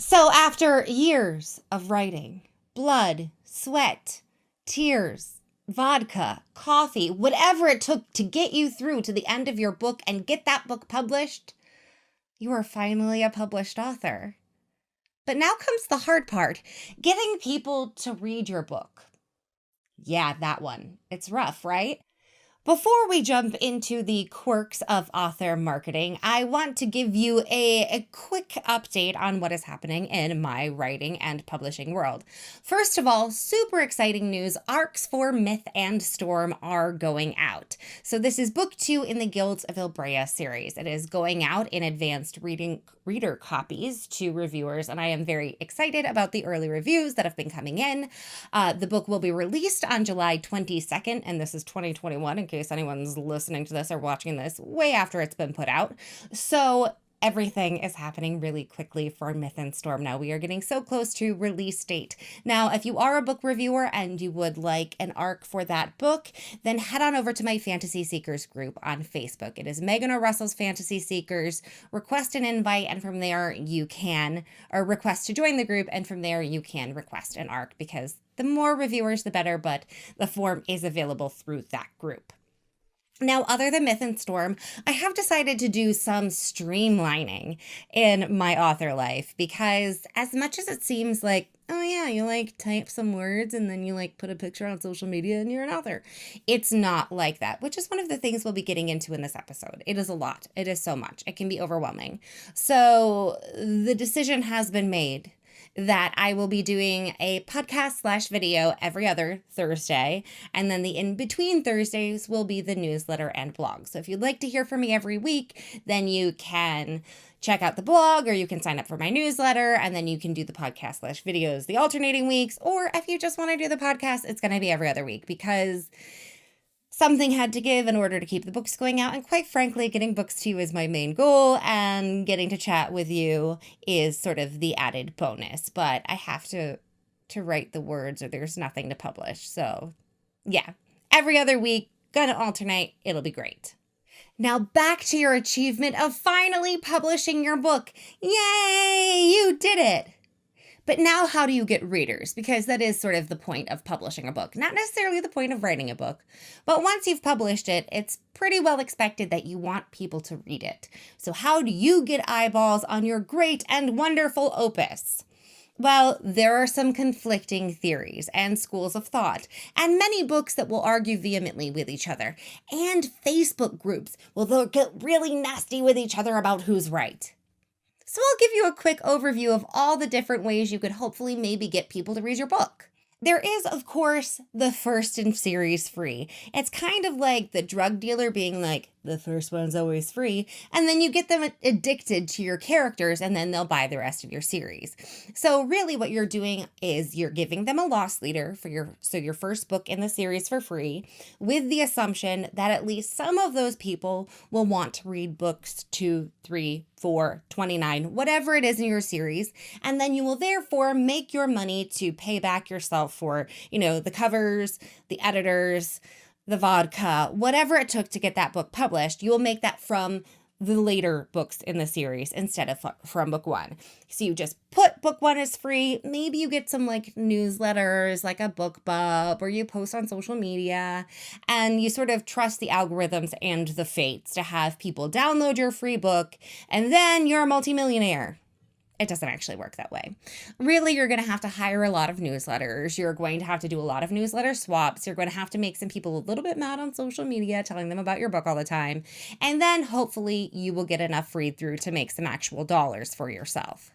So, after years of writing, blood, sweat, tears, vodka, coffee, whatever it took to get you through to the end of your book and get that book published, you are finally a published author. But now comes the hard part, getting people to read your book. Yeah, that one. It's rough, right? Before we jump into the quirks of author marketing, I want to give you a quick update on what is happening in my writing and publishing world. First of all, super exciting news, arcs for Myth and Storm are going out. So this is book 2 in the Guilds of Ilbrea series. It is going out in advanced reader copies to reviewers, and I am very excited about the early reviews that have been coming in. The book will be released on July 22nd, and this is 2021 in case anyone's listening to this or watching this way after it's been put out. So everything is happening really quickly for Myth and Storm now. We are getting so close to release date. Now, if you are a book reviewer and you would like an arc for that book, then head on over to my Fantasy Seekers group on Facebook. It is Megan O'Russell's Fantasy Seekers. Request an invite, and from there you can, or request to join the group, and from there you can request an arc, because the more reviewers, the better, but the form is available through that group. Now, other than Myth and Storm, I have decided to do some streamlining in my author life, because as much as it seems like, oh yeah, you like type some words and then you like put a picture on social media and you're an author, it's not like that, which is one of the things we'll be getting into in this episode. It is a lot. It is so much. It can be overwhelming. So the decision has been made that I will be doing a podcast / video every other Thursday. And then the in-between Thursdays will be the newsletter and blog. So if you'd like to hear from me every week, then you can check out the blog, or you can sign up for my newsletter, and then you can do the podcast / videos the alternating weeks. Or if you just want to do the podcast, it's going to be every other week, because something had to give in order to keep the books going out. And quite frankly, getting books to you is my main goal, and getting to chat with you is sort of the added bonus. But I have to write the words or there's nothing to publish. So yeah, every other week, gonna alternate. It'll be great. Now back to your achievement of finally publishing your book. Yay, you did it. But now how do you get readers? Because that is sort of the point of publishing a book. Not necessarily the point of writing a book, but once you've published it, it's pretty well expected that you want people to read it. So how do you get eyeballs on your great and wonderful opus? Well, there are some conflicting theories and schools of thought, and many books that will argue vehemently with each other, and Facebook groups will get really nasty with each other about who's right. So I'll give you a quick overview of all the different ways you could hopefully maybe get people to read your book. There is, of course, the first in series free. It's kind of like the drug dealer being like, the first one's always free, and then you get them addicted to your characters, and then they'll buy the rest of your series. So really what you're doing is you're giving them a loss leader for your first book in the series for free, with the assumption that at least some of those people will want to read books 2, 3, 4, 29, whatever it is in your series, and then you will therefore make your money to pay back yourself for, the covers, the editors, the vodka, whatever it took to get that book published. You will make that from the later books in the series instead of from book 1. So you just put book 1 as free. Maybe you get some newsletters, like a book bub, or you post on social media, and you sort of trust the algorithms and the fates to have people download your free book, and then you're a multimillionaire. It doesn't actually work that way. Really, you're going to have to hire a lot of newsletters. You're going to have to do a lot of newsletter swaps. You're going to have to make some people a little bit mad on social media, telling them about your book all the time. And then hopefully you will get enough read through to make some actual dollars for yourself.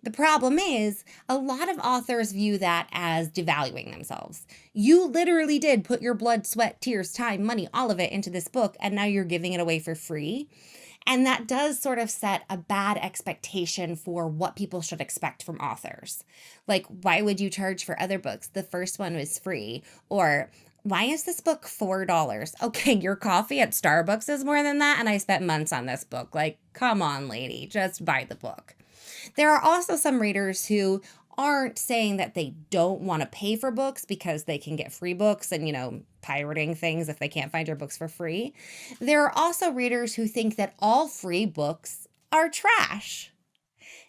The problem is, a lot of authors view that as devaluing themselves. You literally did put your blood, sweat, tears, time, money, all of it into this book, and now you're giving it away for free. And that does sort of set a bad expectation for what people should expect from authors. Like, why would you charge for other books? The first one was free. Or, why is this book $4? Okay, your coffee at Starbucks is more than that, and I spent months on this book. Like, come on, lady, just buy the book. There are also some readers who aren't saying that they don't want to pay for books because they can get free books and, pirating things if they can't find your books for free. There are also readers who think that all free books are trash.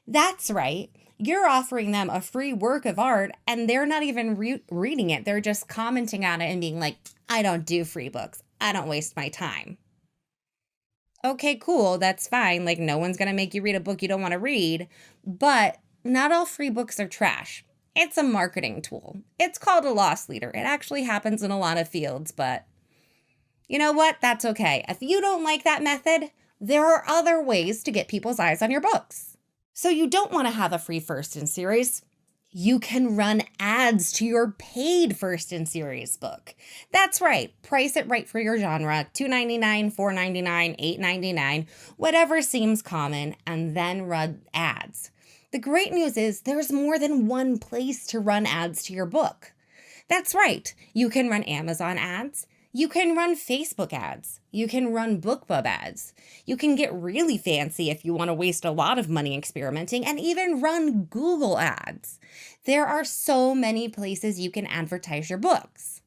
That's right. You're offering them a free work of art and they're not even reading it. They're just commenting on it and being like, I don't do free books. I don't waste my time. Okay, cool. That's fine. Like, no one's going to make you read a book you don't want to read. But not all free books are trash. It's a marketing tool. It's called a loss leader. It actually happens in a lot of fields, but you know what? That's okay. If you don't like that method, there are other ways to get people's eyes on your books. So you don't want to have a free first in series. You can run ads to your paid first in series book. That's right. Price it right for your genre. $2.99, $4.99, $8.99, whatever seems common, and then run ads. The great news is there's more than one place to run ads to your book. That's right. You can run Amazon ads. You can run Facebook ads. You can run BookBub ads. You can get really fancy if you want to waste a lot of money experimenting and even run Google ads. There are so many places you can advertise your books.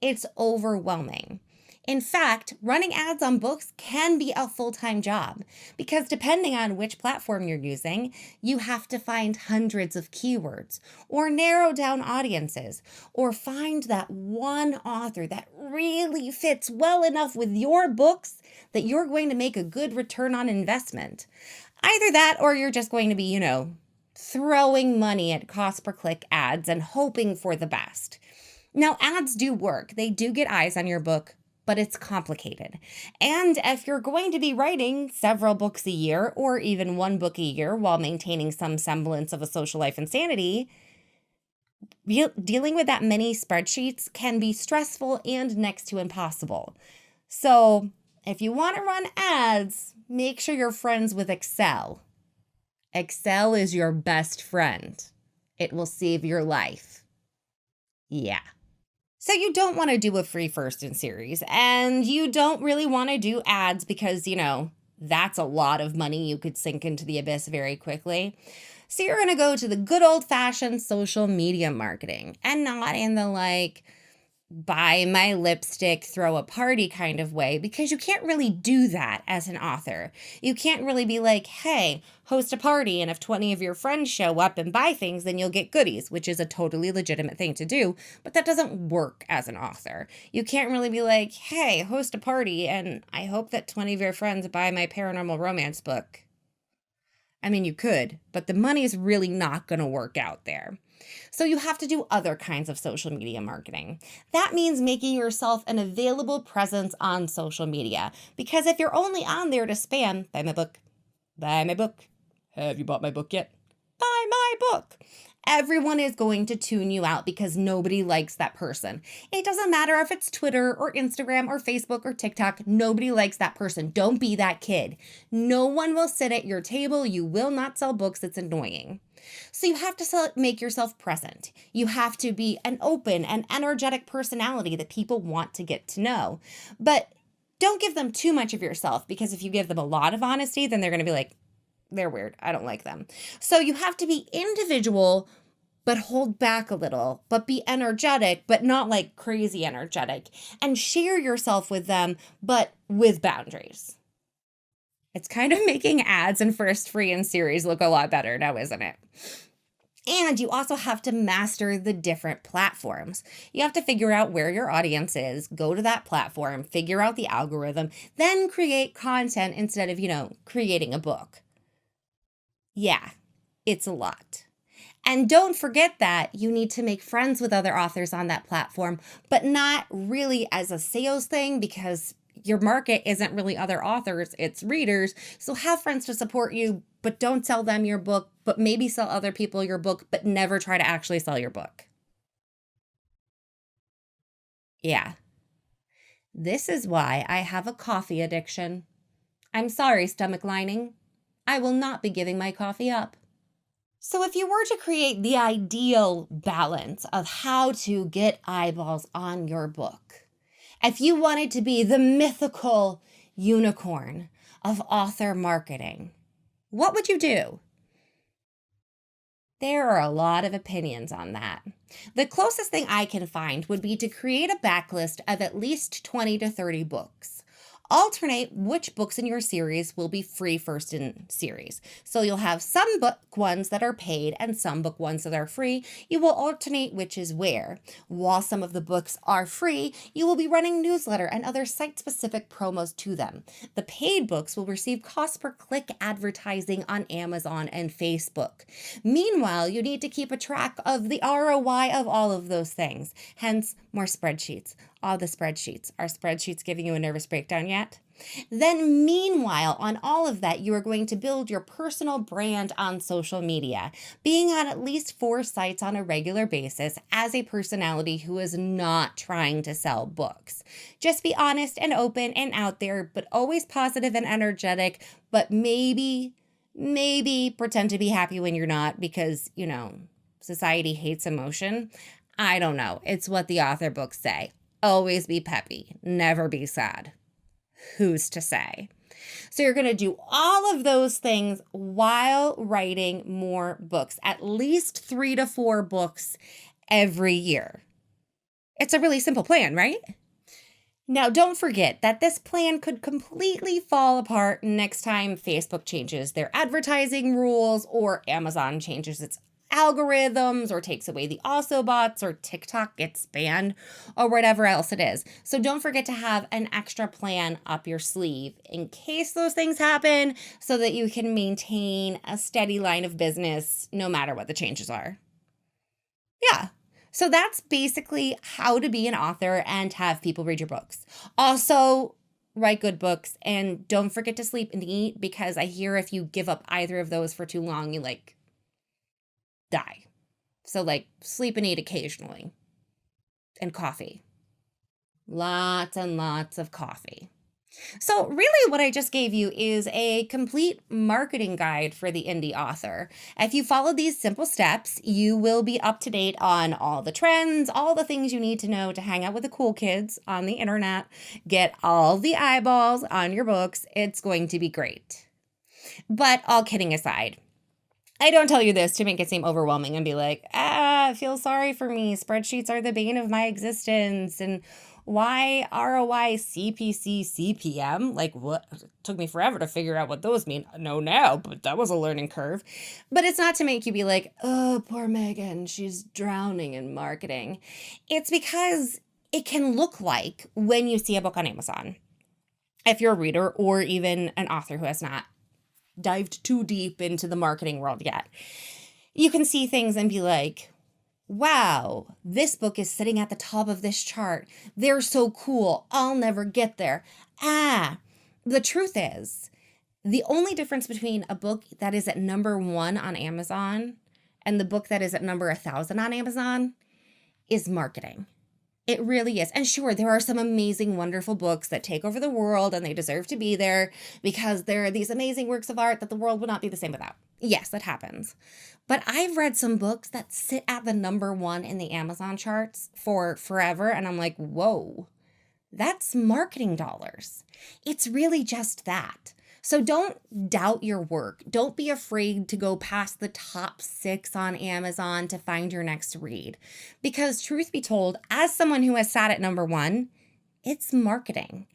It's overwhelming. In fact, running ads on books can be a full-time job because depending on which platform you're using, you have to find hundreds of keywords or narrow down audiences or find that one author that really fits well enough with your books that you're going to make a good return on investment. Either that or you're just going to be, throwing money at cost per click ads and hoping for the best. Now, ads do work. They do get eyes on your book, but it's complicated. And if you're going to be writing several books a year or even one book a year while maintaining some semblance of a social life and sanity, dealing with that many spreadsheets can be stressful and next to impossible. So if you want to run ads, make sure you're friends with Excel. Excel is your best friend. It will save your life. Yeah. So you don't want to do a free first in series, and you don't really want to do ads because, that's a lot of money you could sink into the abyss very quickly. So you're going to go to the good old-fashioned social media marketing and not in the buy my lipstick, throw a party kind of way, because you can't really do that as an author. You can't really be like, hey, host a party, and if 20 of your friends show up and buy things, then you'll get goodies, which is a totally legitimate thing to do, but that doesn't work as an author. You can't really be like, hey, host a party, and I hope that 20 of your friends buy my paranormal romance book. I mean, you could, but the money is really not going to work out there. So you have to do other kinds of social media marketing. That means making yourself an available presence on social media. Because if you're only on there to spam, buy my book, have you bought my book yet? Buy my book. Everyone is going to tune you out because nobody likes that person. It doesn't matter if it's Twitter or Instagram or Facebook or TikTok. Nobody likes that person. Don't be that kid. No one will sit at your table. You will not sell books. It's annoying. So you have to make yourself present. You have to be an open and energetic personality that people want to get to know. But don't give them too much of yourself, because if you give them a lot of honesty, then they're going to be like, they're weird. I don't like them. So you have to be individual, but hold back a little, but be energetic, but not like crazy energetic, and share yourself with them, but with boundaries. It's kind of making ads and first free in series look a lot better now, isn't it? And you also have to master the different platforms. You have to figure out where your audience is, go to that platform, figure out the algorithm, then create content instead of, creating a book. Yeah, it's a lot. And don't forget that you need to make friends with other authors on that platform, but not really as a sales thing, because your market isn't really other authors, it's readers. So have friends to support you, but don't sell them your book, but maybe sell other people your book, but never try to actually sell your book. Yeah. This is why I have a coffee addiction. I'm sorry, stomach lining. I will not be giving my coffee up. So if you were to create the ideal balance of how to get eyeballs on your book, if you wanted to be the mythical unicorn of author marketing, what would you do? There are a lot of opinions on that. The closest thing I can find would be to create a backlist of at least 20 to 30 books, Alternate which books in your series will be free first in series. So you'll have some book ones that are paid and some book ones that are free. You will alternate which is where. While some of the books are free, you will be running newsletter and other site-specific promos to them. The paid books will receive cost per click advertising on Amazon and Facebook. Meanwhile, you need to keep a track of the ROI of all of those things. Hence, more spreadsheets. All the spreadsheets. Are spreadsheets giving you a nervous breakdown yet? Then meanwhile, on all of that, you are going to build your personal brand on social media, being on at least 4 sites on a regular basis as a personality who is not trying to sell books. Just be honest and open and out there, but always positive and energetic, but maybe pretend to be happy when you're not because, society hates emotion. I don't know. It's what the author books say. Always be peppy, never be sad. Who's to say? So you're going to do all of those things while writing more books, at least 3 to 4 books every year. It's a really simple plan, right? Now, don't forget that this plan could completely fall apart next time Facebook changes their advertising rules or Amazon changes its algorithms or takes away the also bots or TikTok gets banned or whatever else it is. So don't forget to have an extra plan up your sleeve in case those things happen so that you can maintain a steady line of business no matter what the changes are. Yeah. So that's basically how to be an author and have people read your books. Also, write good books and don't forget to sleep and eat because I hear if you give up either of those for too long, you die. So sleep and eat occasionally. And coffee. Lots and lots of coffee. So really what I just gave you is a complete marketing guide for the indie author. If you follow these simple steps, you will be up to date on all the trends, all the things you need to know to hang out with the cool kids on the internet, get all the eyeballs on your books. It's going to be great. But all kidding aside, I don't tell you this to make it seem overwhelming and be like, feel sorry for me. Spreadsheets are the bane of my existence. And why ROI, CPC, CPM? What? It took me forever to figure out what those mean. I know now, but that was a learning curve. But it's not to make you be like, oh, poor Megan, she's drowning in marketing. It's because it can look like when you see a book on Amazon, if you're a reader or even an author who has not dived too deep into the marketing world yet, you can see things and be like, wow, this book is sitting at the top of this chart. They're so cool. I'll never get there. The truth is, the only difference between a book that is at number 1 on Amazon and the book that is at number 1,000 on Amazon is marketing. It really is. And sure, there are some amazing, wonderful books that take over the world and they deserve to be there because they're these amazing works of art that the world would not be the same without. Yes, that happens. But I've read some books that sit at the number 1 in the Amazon charts for forever. And I'm like, whoa, that's marketing dollars. It's really just that. So don't doubt your work. Don't be afraid to go past the top 6 on Amazon to find your next read. Because truth be told, as someone who has sat at number 1, it's marketing.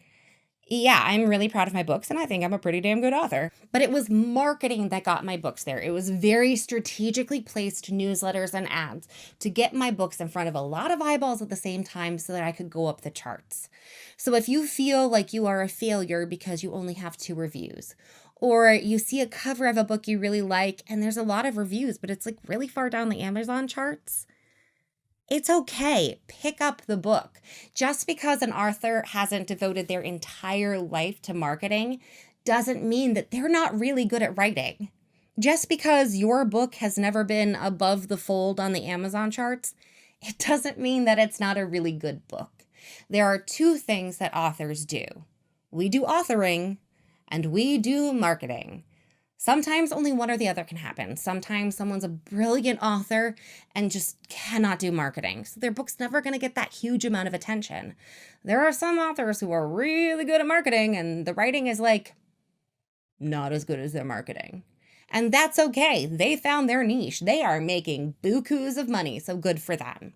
Yeah, I'm really proud of my books and I think I'm a pretty damn good author. But it was marketing that got my books there. It was very strategically placed newsletters and ads to get my books in front of a lot of eyeballs at the same time so that I could go up the charts. So if you feel like you are a failure because you only have 2 reviews, or you see a cover of a book you really like and there's a lot of reviews, but it's really far down the Amazon charts, it's okay. Pick up the book. Just because an author hasn't devoted their entire life to marketing doesn't mean that they're not really good at writing. Just because your book has never been above the fold on the Amazon charts, it doesn't mean that it's not a really good book. There are 2 things that authors do. We do authoring and we do marketing. Sometimes only one or the other can happen. Sometimes someone's a brilliant author and just cannot do marketing. So their book's never going to get that huge amount of attention. There are some authors who are really good at marketing and the writing is not as good as their marketing. And that's okay. They found their niche. They are making bukus of money, so good for them.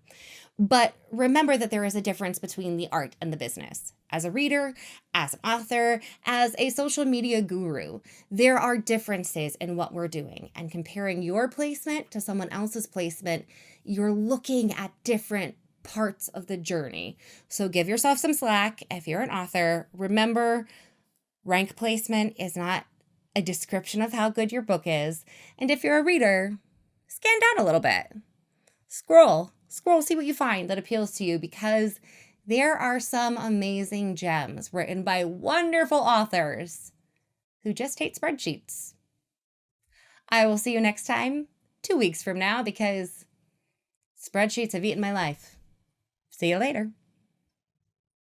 But remember that there is a difference between the art and the business. as a reader, as an author, as a social media guru. There are differences in what we're doing, and comparing your placement to someone else's placement, you're looking at different parts of the journey. So give yourself some slack if you're an author. Remember, rank placement is not a description of how good your book is. And if you're a reader, scan down a little bit. Scroll, see what you find that appeals to you, because there are some amazing gems written by wonderful authors who just hate spreadsheets. I will see you next time, 2 weeks from now, because spreadsheets have eaten my life. See you later.